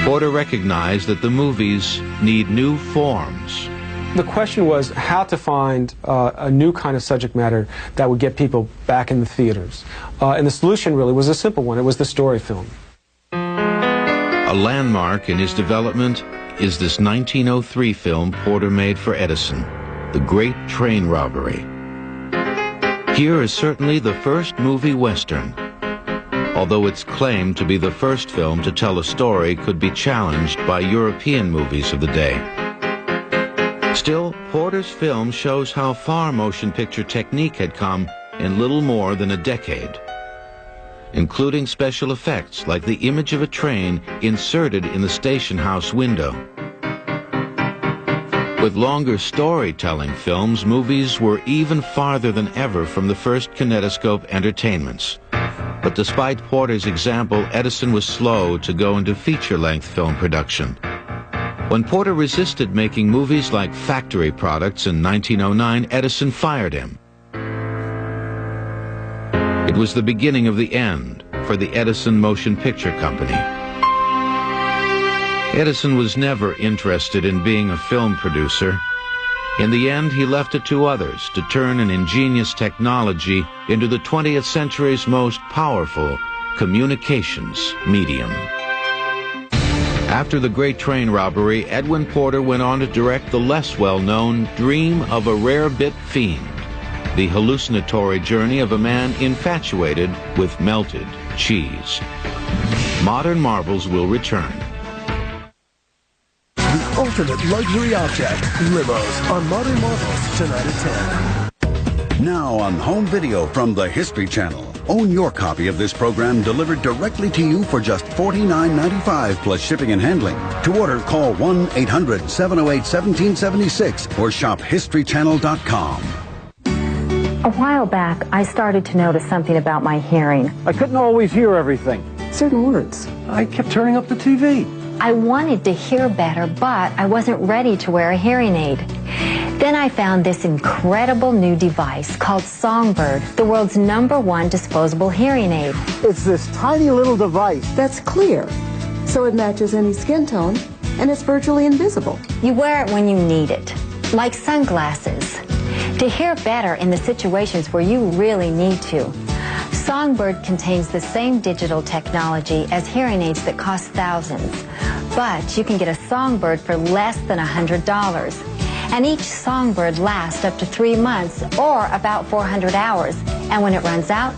[SPEAKER 1] Porter recognized that the movies need new forms.
[SPEAKER 5] The question was how to find a new kind of subject matter that would get people back in the theaters. And the solution really was a simple one. It was the story film.
[SPEAKER 1] A landmark in his development is this 1903 film Porter made for Edison, The Great Train Robbery. Here is certainly the first movie Western, although its claim to be the first film to tell a story could be challenged by European movies of the day. Still, Porter's film shows how far motion picture technique had come in little more than a decade, including special effects like the image of a train inserted in the station house window. With longer storytelling films, movies were even farther than ever from the first kinetoscope entertainments. But despite Porter's example, Edison was slow to go into feature-length film production. When Porter resisted making movies like factory products in 1909, Edison fired him. It was the beginning of the end for the Edison Motion Picture Company. Edison was never interested in being a film producer. In the end, he left it to others to turn an ingenious technology into the 20th century's most powerful communications medium. After The Great Train Robbery, Edwin Porter went on to direct the less well-known Dream of a Rarebit Fiend, the hallucinatory journey of a man infatuated with melted cheese. Modern Marvels will return.
[SPEAKER 14] The ultimate luxury object, limos, on Modern Marvels tonight at 10.
[SPEAKER 2] Now on home video from the History Channel. Own your copy of this program delivered directly to you for just $49.95 plus shipping and handling. To order, call 1-800-708-1776 or shop historychannel.com.
[SPEAKER 19] A while back, I started to notice something about my hearing.
[SPEAKER 21] I couldn't always hear everything. Certain words. I kept turning up the TV.
[SPEAKER 19] I wanted to hear better, but I wasn't ready to wear a hearing aid. Then I found this incredible new device called Songbird, the world's #1 disposable hearing aid.
[SPEAKER 21] It's this tiny little device
[SPEAKER 22] that's clear, so it matches any skin tone, and it's virtually invisible.
[SPEAKER 19] You wear it when you need it, like sunglasses, to hear better in the situations where you really need to. Songbird contains the same digital technology as hearing aids that cost thousands, but you can get a Songbird for less than $100. And each Songbird lasts up to 3 months, or about 400 hours. And when it runs out,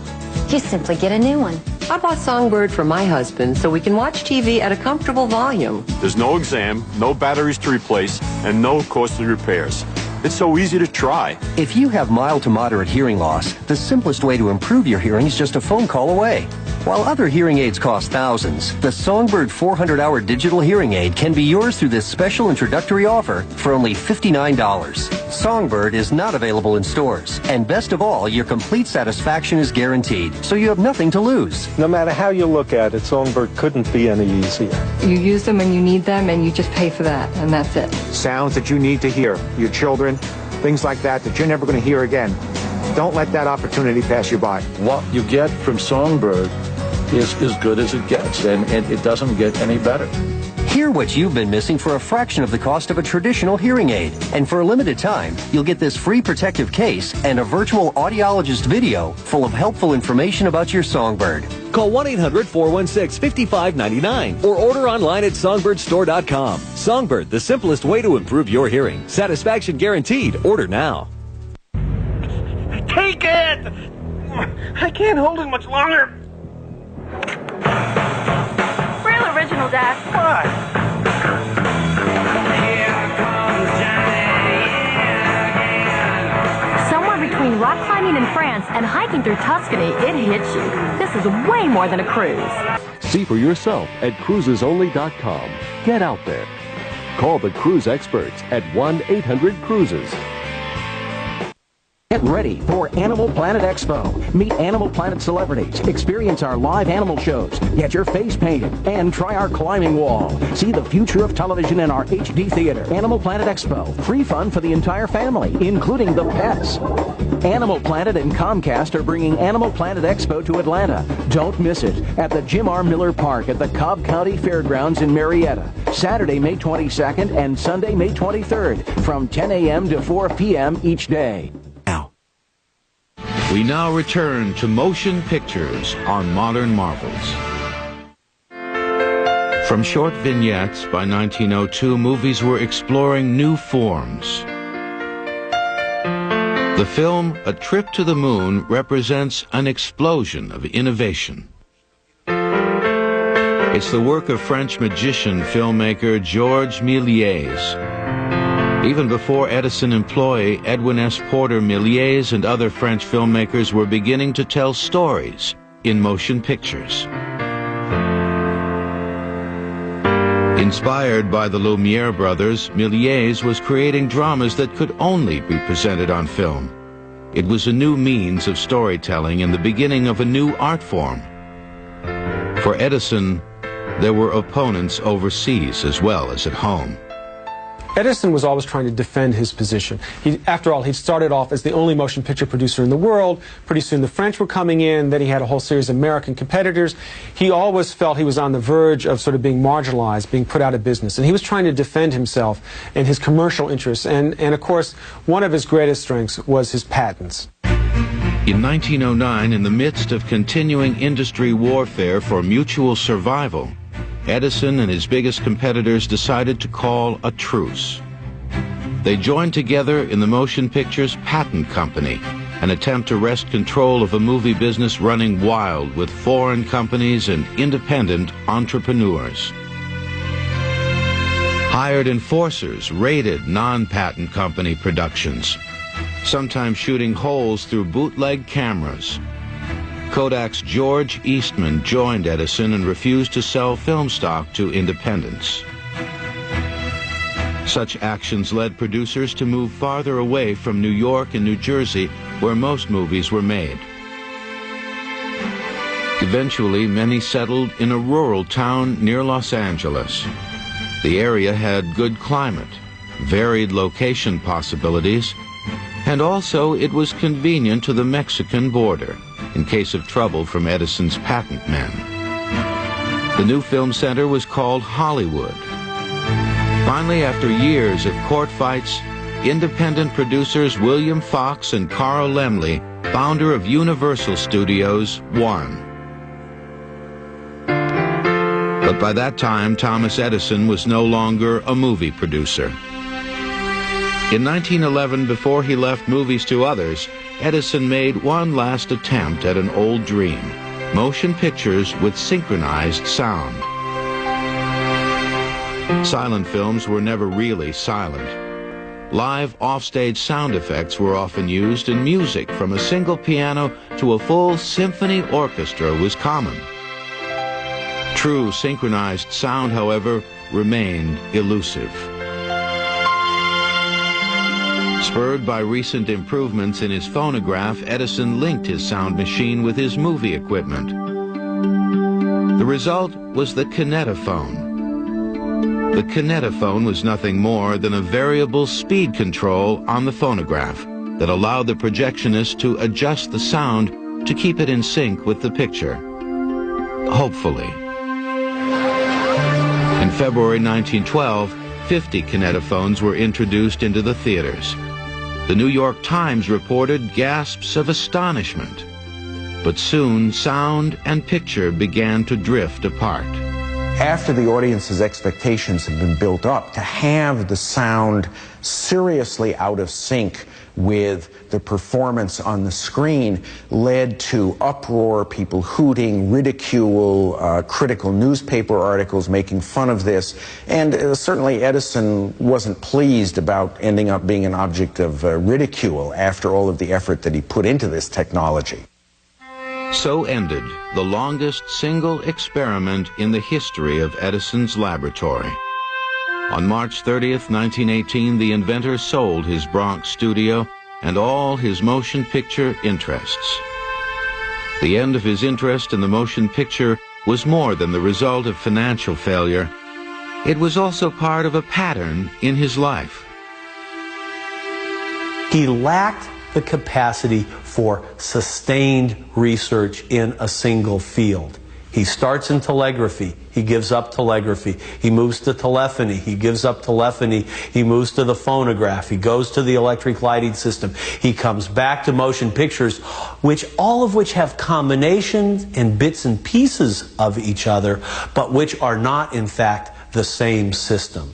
[SPEAKER 19] you simply get a new one.
[SPEAKER 22] I bought Songbird for my husband so we can watch TV at a comfortable volume.
[SPEAKER 23] There's no exam, no batteries to replace, and no costly repairs. It's so easy to try.
[SPEAKER 20] If you have mild to moderate hearing loss, the simplest way to improve your hearing is just a phone call away. While other hearing aids cost thousands, the Songbird 400-hour digital hearing aid can be yours through this special introductory offer for only $59. Songbird is not available in stores, and best of all, your complete satisfaction is guaranteed, so you have nothing to lose.
[SPEAKER 21] No matter how you look at it, Songbird couldn't be any easier.
[SPEAKER 22] You use them when you need them, and you just pay for that, and that's it.
[SPEAKER 24] Sounds that you need to hear, your children, things like that you're never going to hear again. Don't let that opportunity pass you by.
[SPEAKER 7] What you get from Songbird is as good as it gets, and it doesn't get any better.
[SPEAKER 20] Hear what you've been missing for a fraction of the cost of a traditional hearing aid. And for a limited time, you'll get this free protective case and a virtual audiologist video full of helpful information about your Songbird.
[SPEAKER 25] Call 1-800-416-5599 or order online at songbirdstore.com. Songbird, the simplest way to improve your hearing. Satisfaction guaranteed. Order now.
[SPEAKER 4] Take it! I can't hold it much longer.
[SPEAKER 27] Real original, Dad.
[SPEAKER 4] What?
[SPEAKER 27] Somewhere between rock climbing in France and hiking through Tuscany, it hits you. This is way more than a cruise.
[SPEAKER 29] See for yourself at cruisesonly.com. Get out there.
[SPEAKER 6] Call the cruise experts at 1-800-CRUISES.
[SPEAKER 8] Get ready for Animal Planet Expo. Meet Animal Planet celebrities, experience our live animal shows, get your face painted, and try our climbing wall. See the future of television in our HD theater. Animal Planet Expo. Free fun for the entire family, including the pets. Animal Planet and Comcast are bringing Animal Planet Expo to Atlanta. Don't miss it at the Jim R. Miller Park at the Cobb County Fairgrounds in Marietta. Saturday, May 22nd and Sunday, May 23rd from 10 a.m. to 4 p.m. each day.
[SPEAKER 1] We now return to motion pictures on Modern Marvels. From short vignettes by 1902, movies were exploring new forms. The film A Trip to the Moon represents an explosion of innovation. It's the work of French magician filmmaker Georges Méliès. Even before Edison employee Edwin S. Porter Méliès and other French filmmakers were beginning to tell stories in motion pictures. Inspired by the Lumiere brothers, Méliès was creating dramas that could only be presented on film. It was a new means of storytelling and the beginning of a new art form. For Edison, there were opponents overseas as well as at home.
[SPEAKER 5] Edison was always trying to defend his position. After all, he started off as the only motion picture producer in the world. Pretty soon the French were coming in. Then he had a whole series of American competitors. He always felt he was on the verge of sort of being marginalized, being put out of business. And he was trying to defend himself and his commercial interests. And of course, one of his greatest strengths was his patents.
[SPEAKER 1] In 1909, in the midst of continuing industry warfare for mutual survival, Edison and his biggest competitors decided to call a truce. They joined together in the Motion Pictures Patent Company, an attempt to wrest control of a movie business running wild with foreign companies and independent entrepreneurs. Hired enforcers raided non-patent company productions, sometimes shooting holes through bootleg cameras. Kodak's George Eastman joined Edison and refused to sell film stock to independents. Such actions led producers to move farther away from New York and New Jersey, where most movies were made. Eventually, many settled in a rural town near Los Angeles. The area had good climate, varied location possibilities, and also it was convenient to the Mexican border in case of trouble from Edison's patent men. The new film center was called Hollywood. Finally, after years of court fights, independent producers William Fox and Carl Laemmle, founder of Universal Studios, won. But by that time, Thomas Edison was no longer a movie producer. In 1911, before he left movies to others, Edison made one last attempt at an old dream: motion pictures with synchronized sound. Silent films were never really silent. Live offstage sound effects were often used, and music from a single piano to a full symphony orchestra was common. True synchronized sound, however, remained elusive. Spurred by recent improvements in his phonograph, Edison linked his sound machine with his movie equipment. The result was the kinetophone. The kinetophone was nothing more than a variable speed control on the phonograph that allowed the projectionist to adjust the sound to keep it in sync with the picture. Hopefully. In February 1912, 50 kinetophones were introduced into the theaters. The New York Times reported gasps of astonishment. But soon, sound and picture began to drift apart.
[SPEAKER 3] After the audience's expectations had been built up, to have the sound seriously out of sync with the performance on the screen led to uproar, people hooting, ridicule, critical newspaper articles making fun of this. And certainly Edison wasn't pleased about ending up being an object of ridicule after all of the effort that he put into this technology.
[SPEAKER 1] So ended the longest single experiment in the history of Edison's laboratory. On March 30th, 1918, the inventor sold his Bronx studio and all his motion picture interests. The end of his interest in the motion picture was more than the result of financial failure. It was also part of a pattern in his life.
[SPEAKER 10] He lacked the capacity for sustained research in a single field. He starts in telegraphy, he gives up telegraphy. He moves to telephony, he gives up telephony. He moves to the phonograph, he goes to the electric lighting system. He comes back to motion pictures, all of which have combinations and bits and pieces of each other, but which are not, in fact, the same system.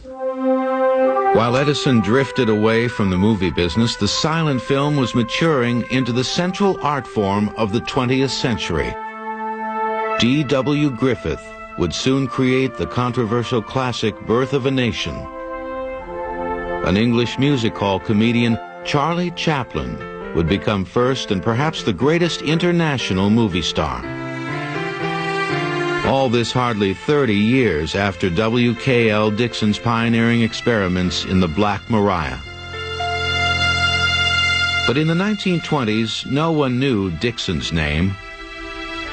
[SPEAKER 1] While Edison drifted away from the movie business, the silent film was maturing into the central art form of the 20th century. D.W. Griffith would soon create the controversial classic Birth of a Nation. An English music hall comedian, Charlie Chaplin, would become first and perhaps the greatest international movie star. All this hardly 30 years after W.K.L. Dixon's pioneering experiments in the Black Maria. But in the 1920s, no one knew Dixon's name.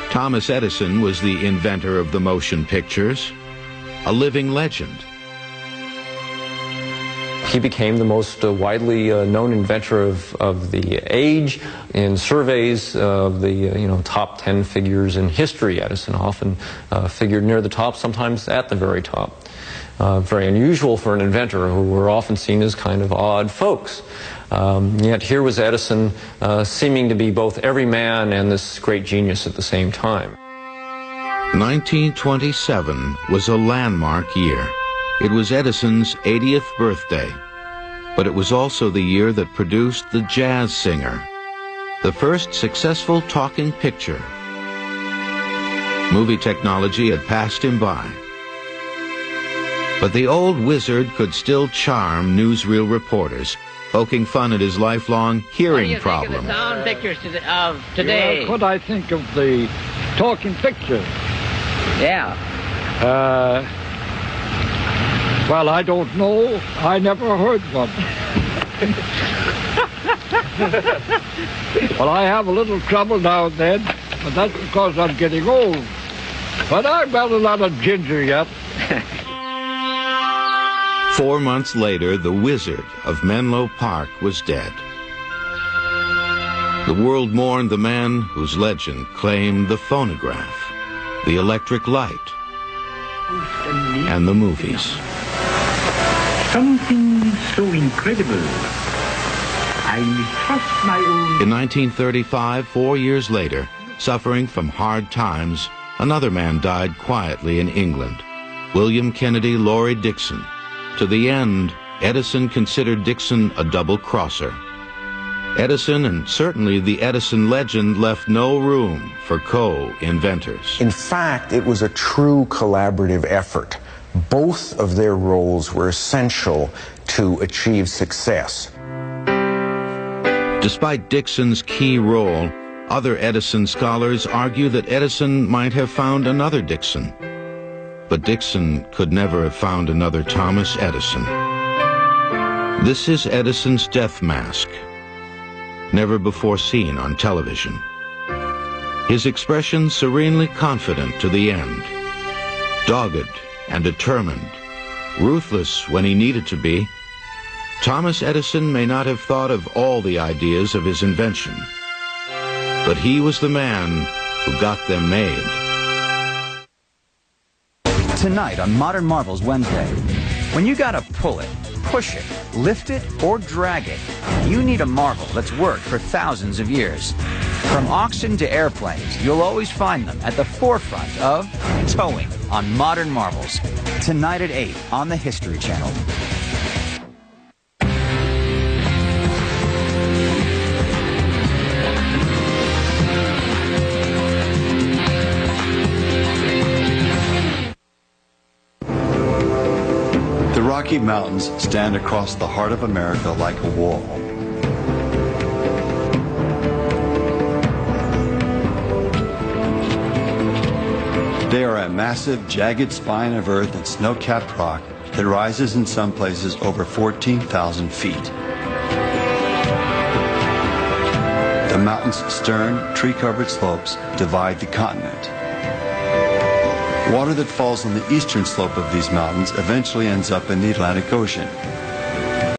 [SPEAKER 1] Thomas Edison was the inventor of the motion pictures, a living legend.
[SPEAKER 12] He became the most widely known inventor of the age. In surveys of the top 10 figures in history, Edison often figured near the top, sometimes at the very top. Very unusual for an inventor, who were often seen as kind of odd folks. Yet here was Edison seeming to be both every man and this great genius at the same time.
[SPEAKER 1] 1927 was a landmark year. It was Edison's 80th birthday, but it was also the year that produced The Jazz Singer, the first successful talking picture. Movie technology had passed him by. But the old wizard could still charm newsreel reporters, poking fun at his lifelong hearing problem.
[SPEAKER 11] What do you think of the sound pictures of today?
[SPEAKER 13] Well, what I think of the talking pictures?
[SPEAKER 11] Yeah.
[SPEAKER 13] Well, I don't know. I never heard one. Well, I have a little trouble now and then, but that's because I'm getting old. But I've got a lot of ginger yet.
[SPEAKER 1] 4 months later, the wizard of Menlo Park was dead. The world mourned the man whose legend claimed the phonograph, the electric light, and the movies.
[SPEAKER 15] Something so incredible. I mistrust my own.
[SPEAKER 1] In 1935, 4 years later, suffering from hard times, another man died quietly in England, William Kennedy Laurie Dixon. To the end, Edison considered Dixon a double-crosser. Edison, and certainly the Edison legend, left no room for co-inventors.
[SPEAKER 3] In fact, it was a true collaborative effort. Both of their roles were essential to achieve success.
[SPEAKER 1] Despite Dixon's key role, other Edison scholars argue that Edison might have found another Dixon. But Dixon could never have found another Thomas Edison. This is Edison's death mask, never before seen on television. His expression serenely confident to the end, dogged and determined, ruthless when he needed to be. Thomas Edison may not have thought of all the ideas of his invention, but he was the man who got them made.
[SPEAKER 16] Tonight on Modern Marvels Wednesday, when you gotta pull it, push it, lift it, or drag it, you need a marvel that's worked for thousands of years. From oxen to airplanes, you'll always find them at the forefront of towing on Modern Marvels. Tonight at 8 on the History Channel.
[SPEAKER 17] The Rocky Mountains stand across the heart of America like a wall. They are a massive, jagged spine of earth and snow-capped rock that rises in some places over 14,000 feet. The mountain's stern, tree-covered slopes divide the continent. Water that falls on the eastern slope of these mountains eventually ends up in the Atlantic Ocean.